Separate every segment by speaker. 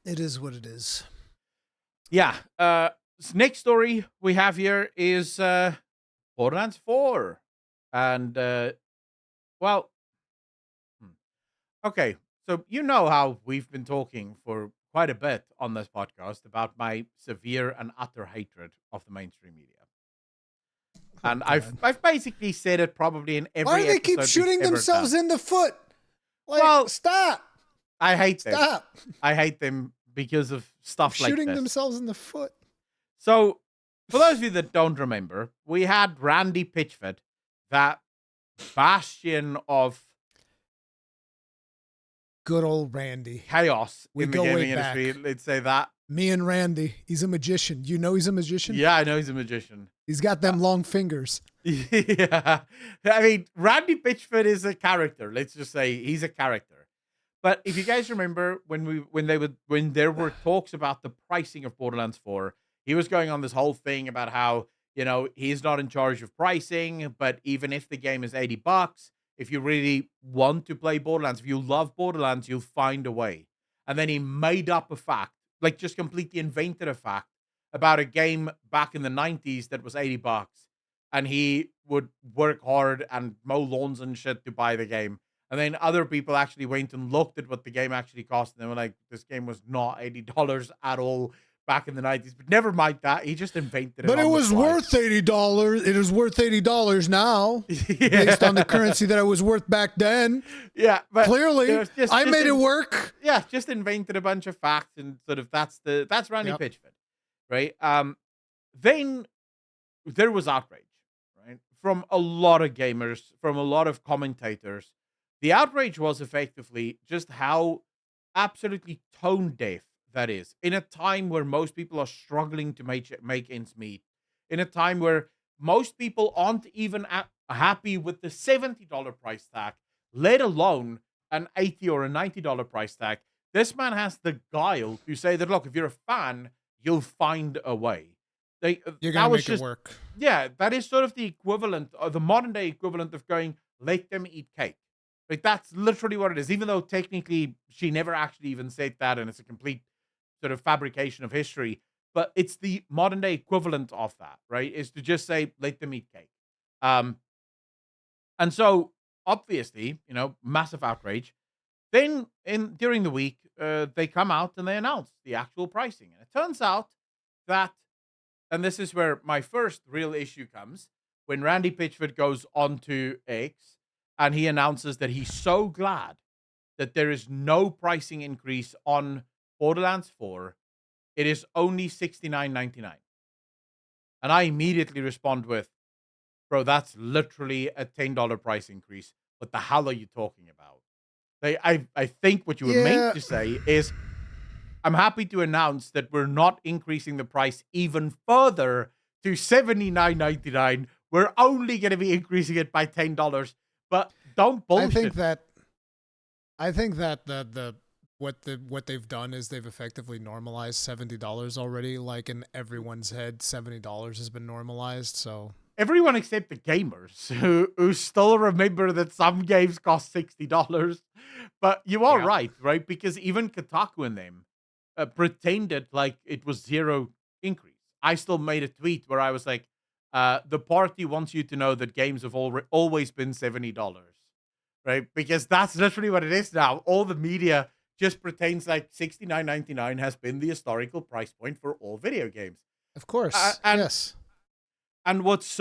Speaker 1: It is what it is.
Speaker 2: Yeah. Next story we have here is Borderlands 4. And, well, hmm, okay. So, you know how we've been talking for quite a bit on this podcast about my severe and utter hatred of the mainstream media.
Speaker 1: Oh
Speaker 2: And I've
Speaker 1: God.
Speaker 2: I've basically said it probably in
Speaker 1: Why do
Speaker 2: every
Speaker 1: they keep
Speaker 2: episode we've
Speaker 1: shooting
Speaker 2: ever
Speaker 1: themselves
Speaker 2: done.
Speaker 1: in the foot? Like,
Speaker 2: Well,
Speaker 1: stop.
Speaker 2: I hate them.
Speaker 1: Stop.
Speaker 2: I hate them because of stuff like
Speaker 1: Shooting
Speaker 2: this.
Speaker 1: themselves in the foot.
Speaker 2: So, for those of you that don't remember, we had Randy Pitchford, that bastion of
Speaker 1: Good old Randy.
Speaker 2: chaos
Speaker 1: We
Speaker 2: in the
Speaker 1: go way
Speaker 2: gaming industry.
Speaker 1: back.
Speaker 2: Let's say that.
Speaker 1: Me and Randy. He's a magician. You know he's a magician?
Speaker 2: Yeah, I know he's a magician.
Speaker 1: He's got them long fingers.
Speaker 2: Yeah. I mean, Randy Pitchford is a character. Let's just say he's a character. But if you guys remember when there were talks about the pricing of Borderlands 4, he was going on this whole thing about how, he's not in charge of pricing, but even if the game is $80, if you really want to play Borderlands, if you love Borderlands, you'll find a way. And then he made up a fact, like just completely invented a fact about a game back in the 90s that was $80, and he would work hard and mow lawns and shit to buy the game. And then other people actually went and looked at what the game actually cost, and they were like, "This game was not $80 at all back in the 90s." But never mind that; he just invented it.
Speaker 1: But it
Speaker 2: on the
Speaker 1: was
Speaker 2: fly.
Speaker 1: worth $80. It is worth $80 now,
Speaker 2: Yeah.
Speaker 1: based on the currency that it was worth back then.
Speaker 2: Yeah, but
Speaker 1: Clearly,
Speaker 2: it was
Speaker 1: I made it work.
Speaker 2: Yeah, just invented a bunch of facts, and sort of that's Randy
Speaker 1: Yep.
Speaker 2: Pitchford, right? Then there was outrage, right, from a lot of gamers, from a lot of commentators. The outrage was effectively just how absolutely tone deaf that is in a time where most people are struggling to make ends meet, in a time where most people aren't even happy with the $70 price tag, let alone an $80 or a $90 price tag. This man has the guile to say that, look, if you're a fan, you'll find a way.
Speaker 1: You're
Speaker 2: That
Speaker 1: gonna
Speaker 2: was
Speaker 1: make
Speaker 2: just
Speaker 1: it work.
Speaker 2: Yeah, that is sort of the equivalent, or the modern day equivalent of going, let them eat cake. Like, that's literally what it is. Even though technically she never actually even said that, and it's a complete sort of fabrication of history. But it's the modern day equivalent of that, right? Is to just say, let them eat cake. Um, and so obviously, massive outrage. Then during the week, they come out and they announce the actual pricing. And it turns out that, and this is where my first real issue comes, when Randy Pitchford goes onto X and he announces that he's so glad that there is no pricing increase on Borderlands 4. It is only $69.99. And I immediately respond with, bro, that's literally a $10 price increase. What the hell are you talking about? I think what you were meant
Speaker 1: Yeah.
Speaker 2: to say is, I'm happy to announce that we're not increasing the price even further to $79.99. We're only going to be increasing it by $10. But don't bullshit.
Speaker 1: I think that what they've done is they've effectively normalized $70 already. Like in everyone's head, $70 has been normalized. So
Speaker 2: Everyone except the gamers who still remember that some games cost $60. But you are right? Because even Kotaku and them pretended like it was zero increase. I still made a tweet where I was like, the party wants you to know that games have always been $70, right? Because that's literally what it is now. All the media just pretends like $69.99 has been the historical price point for all video games.
Speaker 1: of course, yes.
Speaker 2: And what's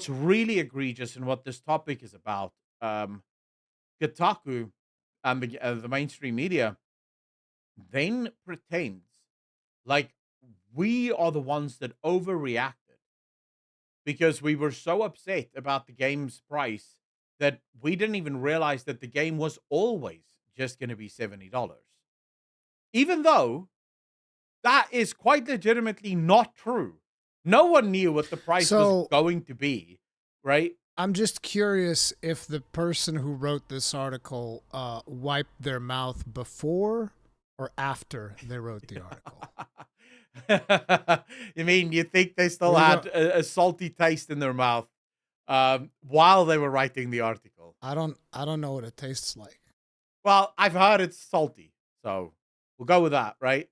Speaker 2: really egregious and what this topic is about, Kotaku and the mainstream media then pretends like we are the ones that overreacted because we were so upset about the game's price that we didn't even realize that the game was always just going to be $70. Even though that is quite legitimately not true. No one knew what the price was going to be, right?
Speaker 1: I'm just curious if the person who wrote this article wiped their mouth before or after they wrote the article.
Speaker 2: You mean you think they still had a salty taste in their mouth while they were writing the article?
Speaker 1: I don't know what it tastes like.
Speaker 2: Well, I've heard it's salty, so we'll go with that, right?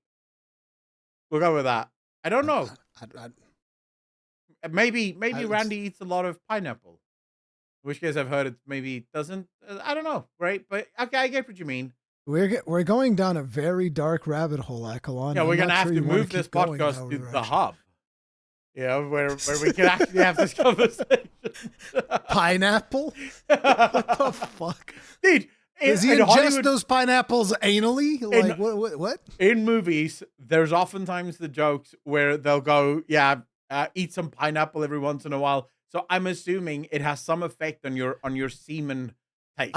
Speaker 2: We'll go with that. I don't know.
Speaker 1: I,
Speaker 2: Maybe
Speaker 1: it's,
Speaker 2: Randy eats a lot of pineapple. In which case, I've heard it maybe doesn't. I don't know, right? But okay, I get what you mean.
Speaker 1: we're going down a very dark rabbit hole, Akalon.
Speaker 2: Yeah,
Speaker 1: I'm
Speaker 2: we're gonna
Speaker 1: not
Speaker 2: have
Speaker 1: sure
Speaker 2: to
Speaker 1: you want to
Speaker 2: move this
Speaker 1: keep going in
Speaker 2: podcast
Speaker 1: that
Speaker 2: to the
Speaker 1: direction.
Speaker 2: hub. Yeah, where we can actually have this conversation.
Speaker 1: Pineapple? What the fuck?
Speaker 2: Dude,
Speaker 1: Does he
Speaker 2: in
Speaker 1: ingest
Speaker 2: Hollywood,
Speaker 1: those pineapples anally? Like what?
Speaker 2: in movies, there's oftentimes the jokes where they'll go, yeah, eat some pineapple every once in a while. So I'm assuming it has some effect on your semen taste.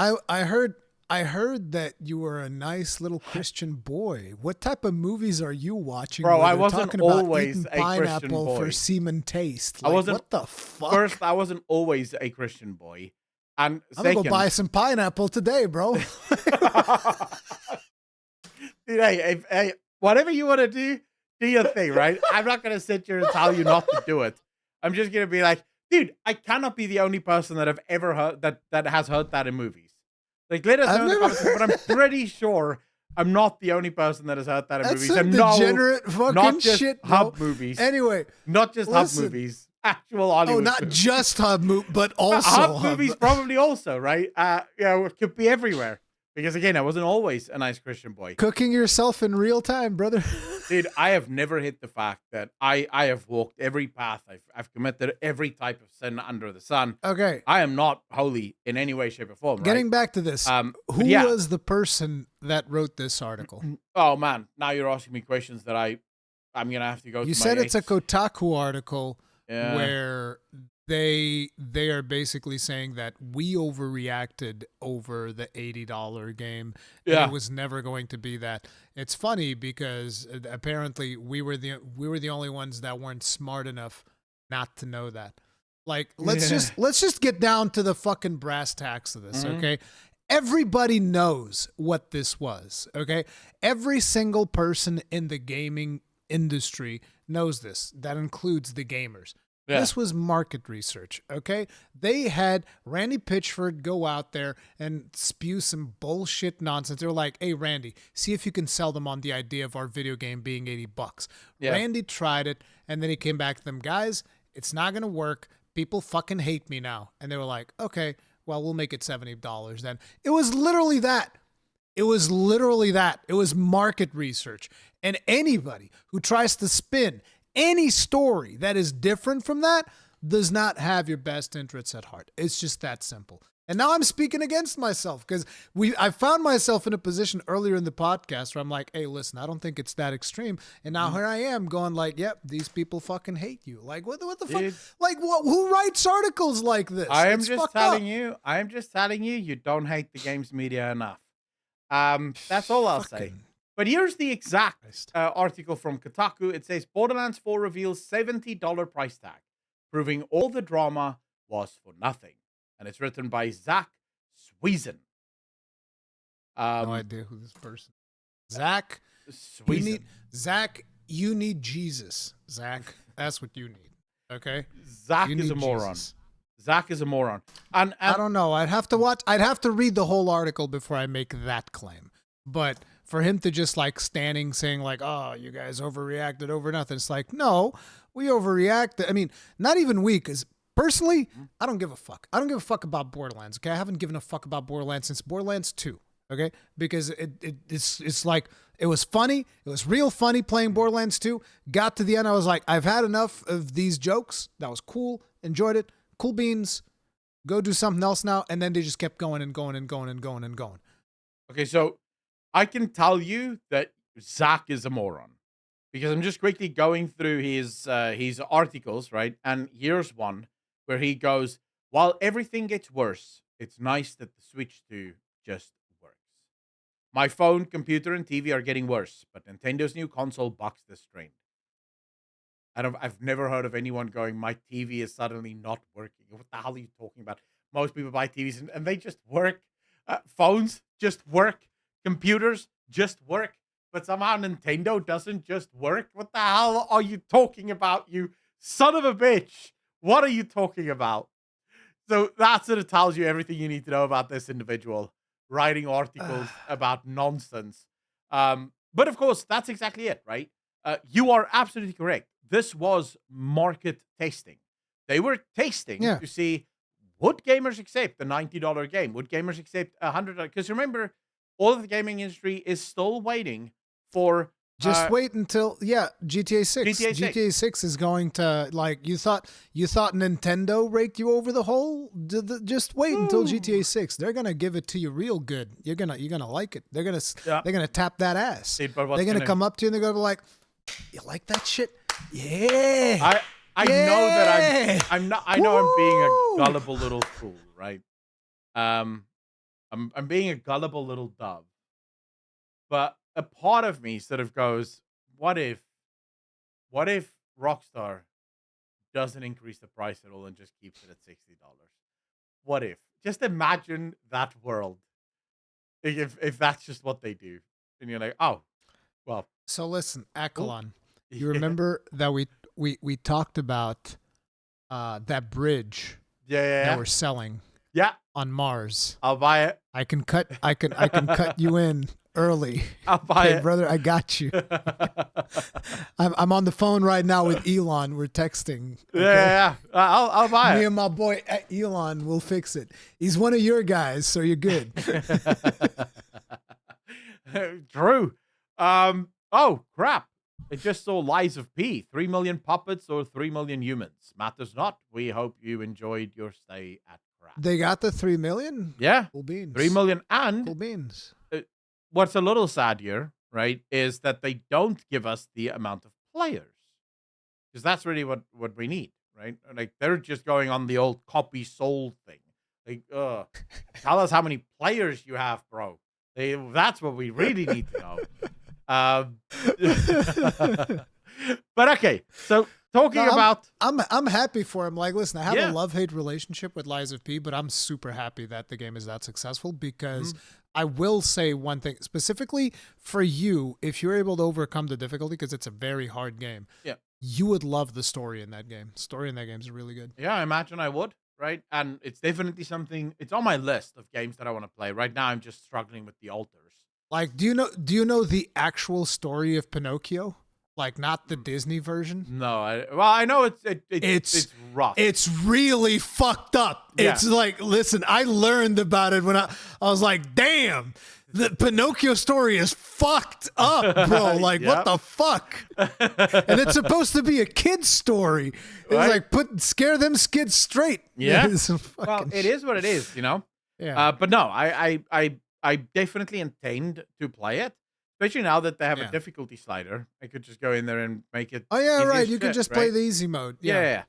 Speaker 1: I heard that you were a nice little Christian boy. What type of movies are you watching?
Speaker 2: Bro,
Speaker 1: where
Speaker 2: I
Speaker 1: they're
Speaker 2: wasn't
Speaker 1: talking about
Speaker 2: always
Speaker 1: eating
Speaker 2: a Christian
Speaker 1: pineapple for
Speaker 2: boy.
Speaker 1: semen taste.
Speaker 2: I
Speaker 1: Like,
Speaker 2: wasn't
Speaker 1: what the fuck?
Speaker 2: First, I wasn't always a Christian boy, and
Speaker 1: I'm gonna go
Speaker 2: second,
Speaker 1: buy some pineapple today, bro.
Speaker 2: dude, hey, whatever you want to do your thing, right? I'm not gonna sit here and tell you not to do it. I'm just gonna be like, dude, I cannot be the only person that I've ever heard that has heard that in movies. Like, let us know in the comments, but I'm pretty sure I'm not the only person that has heard that in
Speaker 1: That's
Speaker 2: movies.
Speaker 1: some
Speaker 2: And no,
Speaker 1: degenerate fucking
Speaker 2: not just
Speaker 1: shit,
Speaker 2: hub
Speaker 1: bro.
Speaker 2: movies.
Speaker 1: Anyway,
Speaker 2: Not just
Speaker 1: listen.
Speaker 2: hub movies. Actual Hollywood.
Speaker 1: Oh, not
Speaker 2: movies.
Speaker 1: just but also
Speaker 2: hub movies probably also, right? It could be everywhere. Because again, I wasn't always a nice Christian boy.
Speaker 1: Cooking yourself in real time, brother.
Speaker 2: Dude, I have never hit the fact that I have walked every path. I've committed every type of sin under the sun.
Speaker 1: Okay.
Speaker 2: I am not holy in any way, shape, or form.
Speaker 1: Getting
Speaker 2: right?
Speaker 1: back to this, who
Speaker 2: yeah.
Speaker 1: was the person that wrote this article?
Speaker 2: Oh man, now you're asking me questions that I'm gonna have to go.
Speaker 1: You
Speaker 2: to
Speaker 1: said
Speaker 2: my
Speaker 1: it's a Kotaku article
Speaker 2: Yeah.
Speaker 1: where they are basically saying that we overreacted over the $80 game. And
Speaker 2: Yeah.
Speaker 1: it was never going to be that. It's funny because apparently we were the only ones that weren't smart enough not to know that. Like, let's just get down to the fucking brass tacks of this, okay? Everybody knows what this was, okay? Every single person in the gaming industry knows this. That includes the gamers.
Speaker 2: Yeah.
Speaker 1: This was market research, okay? They had Randy Pitchford go out there and spew some bullshit nonsense. They're like, hey, Randy, see if you can sell them on the idea of our video game being $80.
Speaker 2: Yeah.
Speaker 1: Randy tried it, and then he came back to them, guys, it's not going to work. People fucking hate me now. And they were like, okay, well, we'll make it $70 then. It was literally that. It was literally that. It was market research. And anybody who tries to spin any story that is different from that does not have your best interests at heart. It's just that simple. And now I'm speaking against myself because I found myself in a position earlier in the podcast where I'm like, hey, listen, I don't think it's that extreme. And now here I am going like, yep, these people fucking hate you. Like, what the fuck? Like, who writes articles like this?
Speaker 2: I am
Speaker 1: It's
Speaker 2: just
Speaker 1: fucked
Speaker 2: telling
Speaker 1: up.
Speaker 2: you. I am just telling you. You don't hate the games media enough. That's all I'll say.
Speaker 1: Fucking
Speaker 2: But here's the exact
Speaker 1: Christ.
Speaker 2: article from Kotaku. It says Borderlands 4 reveals $70 price tag, proving all the drama was for nothing. And it's written by Zach Sweezen.
Speaker 1: No idea who this person is. Zach,
Speaker 2: Sweezen.
Speaker 1: Zach, you need Jesus. Zach, that's what you need. Okay?
Speaker 2: Zach
Speaker 1: You
Speaker 2: is
Speaker 1: need
Speaker 2: a moron.
Speaker 1: Jesus.
Speaker 2: Zach is a moron. And
Speaker 1: I don't know. I'd have to read the whole article before I make that claim. But for him to just like standing saying like, oh, you guys overreacted over nothing. It's like, no, we overreacted. I mean, not even we, because personally, I don't give a fuck. I don't give a fuck about Borderlands. Okay. I haven't given a fuck about Borderlands since Borderlands 2. Okay. Because it's like, it was funny. It was real funny playing Borderlands 2. Got to the end. I was like, I've had enough of these jokes. That was cool. Enjoyed it. Cool beans. Go do something else now. And then they just kept going and going and going and going and going.
Speaker 2: Okay, so I can tell you that Zach is a moron because I'm just quickly going through his articles, right? And here's one where he goes, "While everything gets worse, it's nice that the Switch 2 just works. My phone, computer, and TV are getting worse, but Nintendo's new console bucks this trend." I've never heard of anyone going, my TV is suddenly not working. What the hell are you talking about? Most people buy TVs and they just work. Phones just work. Computers just work. But somehow Nintendo doesn't just work. What the hell are you talking about, you son of a bitch? What are you talking about? So that sort of tells you everything you need to know about this individual. writing articles about nonsense. But of course, that's exactly it, right? You are absolutely correct. This was market testing. They were tasting
Speaker 1: Yeah.
Speaker 2: to see, would gamers accept the $90 game? Would gamers accept $100? Because remember, all of the gaming industry is still waiting for
Speaker 1: Just wait until GTA 6.
Speaker 2: GTA 6.
Speaker 1: GTA 6 is going to, like, you thought Nintendo raked you over the hole? Just wait until GTA 6. They're going to give it to you real good. You're going to like it. They're going to tap that ass.
Speaker 2: Dude, but
Speaker 1: They're going to come up to you and they're going to be like, "You like that shit?" Yeah.
Speaker 2: I know that I'm not. I know I'm being a gullible little fool, right? I'm being a gullible little dove, but a part of me sort of goes, what if Rockstar doesn't increase the price at all and just keeps it at $60? What if? Just imagine that world. If that's just what they do, and you're like, oh, well.
Speaker 1: So listen, Akalon, you
Speaker 2: Yeah.
Speaker 1: remember that we talked about that bridge
Speaker 2: Yeah.
Speaker 1: that we're selling
Speaker 2: Yeah,
Speaker 1: on Mars.
Speaker 2: I'll buy it.
Speaker 1: I can cut you in early.
Speaker 2: I'll buy
Speaker 1: Hey,
Speaker 2: it.
Speaker 1: brother, I got you. I'm on the phone right now with Elon. We're texting. Okay?
Speaker 2: Yeah. I'll buy
Speaker 1: Me
Speaker 2: it.
Speaker 1: and my boy Elon will fix it. He's one of your guys, so you're good.
Speaker 2: True. Oh crap! I just saw Lies of P. 3 million puppets or 3 million humans. Matters not. We hope you enjoyed your stay at crap.
Speaker 1: They got the 3 million.
Speaker 2: Yeah,
Speaker 1: Cool beans.
Speaker 2: 3 million. And
Speaker 1: Cool beans.
Speaker 2: what's a little sad here, right, is that they don't give us the amount of players, because that's really what we need, right? Like, they're just going on the old copy sold thing. Like, tell us how many players you have, bro. That's what we really need to know. But okay, so talking about,
Speaker 1: I'm happy for him. Like, listen, I have
Speaker 2: Yeah.
Speaker 1: a love-hate relationship with Lies of P, but I'm super happy that the game is that successful because I will say one thing specifically for you. If you're able to overcome the difficulty, because it's a very hard game,
Speaker 2: Yeah.
Speaker 1: you would love the story in that game. Story in that game is really good.
Speaker 2: yeah, I imagine I would, right? And it's definitely something. It's on my list of games that I want to play. Right now, I'm just struggling with the altars.
Speaker 1: Like, do you know the actual story of Pinocchio? Like, not the Disney version.
Speaker 2: No, I know it's rough.
Speaker 1: It's really fucked up.
Speaker 2: Yeah.
Speaker 1: It's like, listen, I learned about it when I was like, damn, the Pinocchio story is fucked up, bro. Like,
Speaker 2: Yep.
Speaker 1: what the fuck? And it's supposed to be a kid's story. It's
Speaker 2: Right.
Speaker 1: like, scare them kids straight.
Speaker 2: Yeah.
Speaker 1: It's
Speaker 2: Well,
Speaker 1: fucking
Speaker 2: it is what it is, you know.
Speaker 1: Yeah.
Speaker 2: But no, I definitely intend to play it, especially now that they have
Speaker 1: Yeah.
Speaker 2: a difficulty slider. I could just go in there and make it.
Speaker 1: Oh yeah,
Speaker 2: easy
Speaker 1: right.
Speaker 2: as
Speaker 1: You can
Speaker 2: shit,
Speaker 1: just play
Speaker 2: right?
Speaker 1: the easy mode.
Speaker 2: Yeah.